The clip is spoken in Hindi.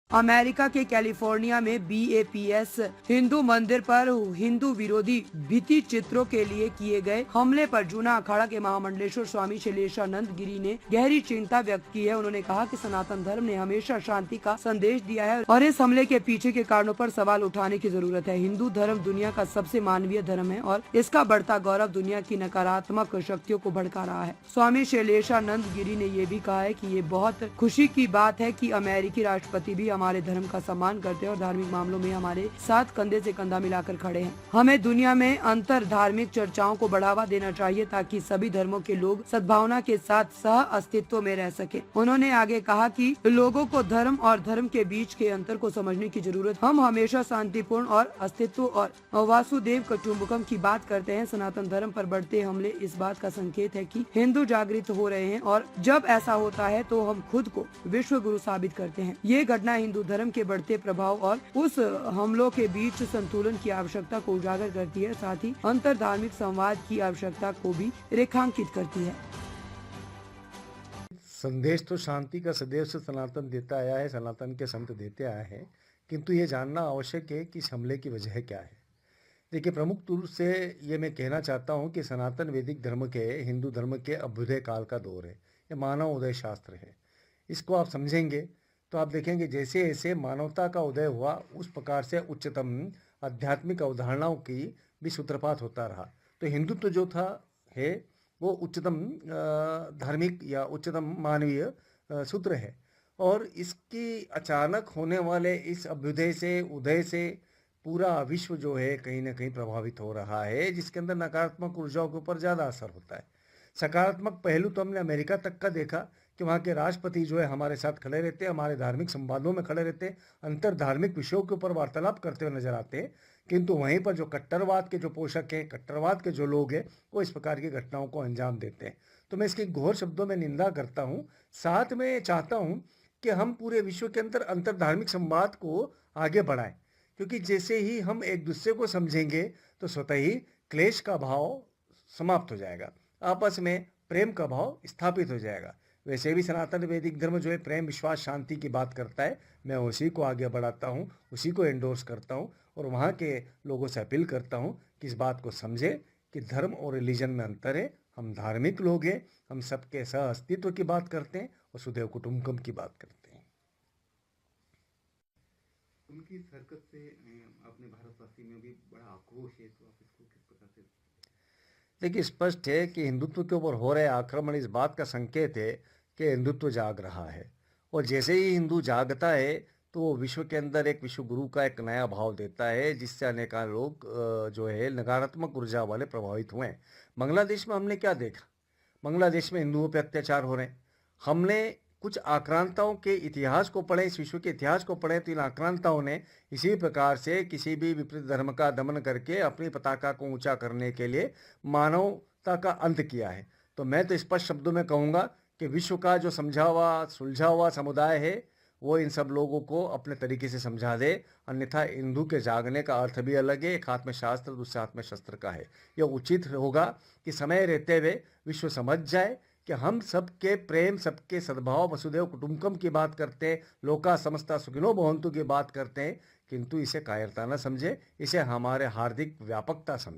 अमेरिका के कैलिफोर्निया में BAPS हिंदू मंदिर पर हिंदू विरोधी भित्ति चित्रों के लिए किए गए हमले पर जूना अखाड़ा के महामंडलेश्वर स्वामी शैलेशानंद गिरी ने गहरी चिंता व्यक्त की है। उन्होंने कहा कि सनातन धर्म ने हमेशा शांति का संदेश दिया है और इस हमले के पीछे के कारणों पर सवाल उठाने की जरूरत है। हिंदू धर्म दुनिया का सबसे मानवीय धर्म है और इसका बढ़ता गौरव दुनिया की नकारात्मक शक्तियों को भड़का रहा है। स्वामी शैलेशानंद गिरी ने ये भी कहा है कि ये बहुत खुशी की बात है कि अमेरिकी राष्ट्रपति भी हमारे धर्म का सम्मान करते हैं और धार्मिक मामलों में हमारे साथ कंधे से कंधा मिलाकर खड़े हैं। हमें दुनिया में अंतर धार्मिक चर्चाओं को बढ़ावा देना चाहिए ताकि सभी धर्मों के लोग सद्भावना के साथ सह अस्तित्व में रह सके। उन्होंने आगे कहा कि लोगों को धर्म और धर्म के बीच के अंतर को समझने की जरूरत। हम हमेशा शांतिपूर्ण और अस्तित्व और वासुदेव कुटुम्बकम की बात करते हैं। सनातन धर्म पर बढ़ते हमले इस बात का संकेत है कि हिंदू जागृत हो रहे हैं और जब ऐसा होता है तो हम खुद को विश्व गुरु साबित करते हैं। ये घटना हिंदू धर्म के बढ़ते प्रभाव और उस हमलों के बीच संतुलन की आवश्यकता को उजागर करती है, साथ ही अंतर धार्मिक संवाद की आवश्यकता को भी रेखांकित करती है। संदेश तो शांति का सदैव से सनातन देता आया है, सनातन के संत देते आए हैं, किंतु ये जानना आवश्यक है कि इस हमले की वजह क्या है। देखिए, प्रमुख रूप से ये मैं कहना चाहता हूँ कि सनातन वैदिक धर्म के हिंदू धर्म के अभ्युदय काल का दौर है। ये मानव उदय शास्त्र है। इसको आप समझेंगे तो आप देखेंगे जैसे जैसे मानवता का उदय हुआ उस प्रकार से उच्चतम आध्यात्मिक अवधारणाओं की भी सूत्रपात होता रहा। तो हिंदुत्व जो था है वो उच्चतम धार्मिक या उच्चतम मानवीय सूत्र है और इसकी अचानक होने वाले इस अभ्युदय से उदय से पूरा विश्व जो है कहीं ना कहीं प्रभावित हो रहा है, जिसके अंदर नकारात्मक ऊर्जाओं के ऊपर ज़्यादा असर होता है। सकारात्मक पहलू तो हमने अमेरिका तक का देखा कि वहाँ के राष्ट्रपति जो है हमारे साथ खड़े रहते हैं, हमारे धार्मिक संवादों में खड़े रहते हैं, अंतर धार्मिक विषयों के ऊपर वार्तालाप करते हुए नजर आते हैं। किंतु वहीं पर जो कट्टरवाद के जो पोषक हैं, कट्टरवाद के जो लोग हैं, वो इस प्रकार की घटनाओं को अंजाम देते हैं। तो मैं इसकी घोर शब्दों में निंदा करता हूँ। साथ में चाहता हूँ कि हम पूरे विश्व के अंदर अंतर धार्मिक संवाद को आगे बढ़ाएं, क्योंकि जैसे ही हम एक दूसरे को समझेंगे तो स्वतः ही क्लेश का भाव समाप्त हो जाएगा, आपस में प्रेम का भाव स्थापित हो जाएगा। वैसे भी सनातन वैदिक धर्म जो है प्रेम विश्वास शांति की बात करता है। मैं उसी को आगे बढ़ाता हूँ, उसी को एंडोर्स करता हूँ और वहाँ के लोगों से अपील करता हूँ कि इस बात को समझे कि धर्म और रिलीजन में अंतर है। हम धार्मिक लोग हैं, हम सबके सह अस्तित्व की बात करते हैं और सुदैव कुटुम्बकम की बात करते हैं। उनकी इस हरकत से अपने भारतवासी में भी बड़ा आक्रोश है, तो आप इसको किस प्रकार से? देखिए, स्पष्ट है कि हिंदुत्व के ऊपर हो रहे आक्रमण इस बात का संकेत है कि हिंदुत्व जाग रहा है और जैसे ही हिंदू जागता है तो वो विश्व के अंदर एक विश्व गुरु का एक नया भाव देता है, जिससे अनेक लोग जो है नकारात्मक ऊर्जा वाले प्रभावित हुए हैं। बांग्लादेश में हमने क्या देखा? बांग्लादेश में हिंदुओं पर अत्याचार हो रहे हैं। हमने कुछ आक्रांताओं के इतिहास को पढ़े, इस विश्व के इतिहास को पढ़े तो इन आक्रांताओं ने इसी प्रकार से किसी भी विपरीत धर्म का दमन करके अपनी पताका को ऊंचा करने के लिए मानवता का अंत किया है। तो मैं तो स्पष्ट शब्दों में कहूँगा कि विश्व का जो समझा हुआ सुलझा हुआ समुदाय है वो इन सब लोगों को अपने तरीके से समझा दे, अन्यथा हिंदू के जागने का अर्थ भी अलग है। एक हाथ में शास्त्र दूसरे हाथ में शस्त्र का है। यह उचित होगा कि समय रहते हुए विश्व समझ जाए कि हम सबके प्रेम, सबके सद्भाव, वसुदेव कुटुम्बकम की बात करते हैं, लोका समस्ता सुखिनो भवन्तु की बात करते हैं, किंतु इसे कायरता न समझे, इसे हमारे हार्दिक व्यापकता समझे।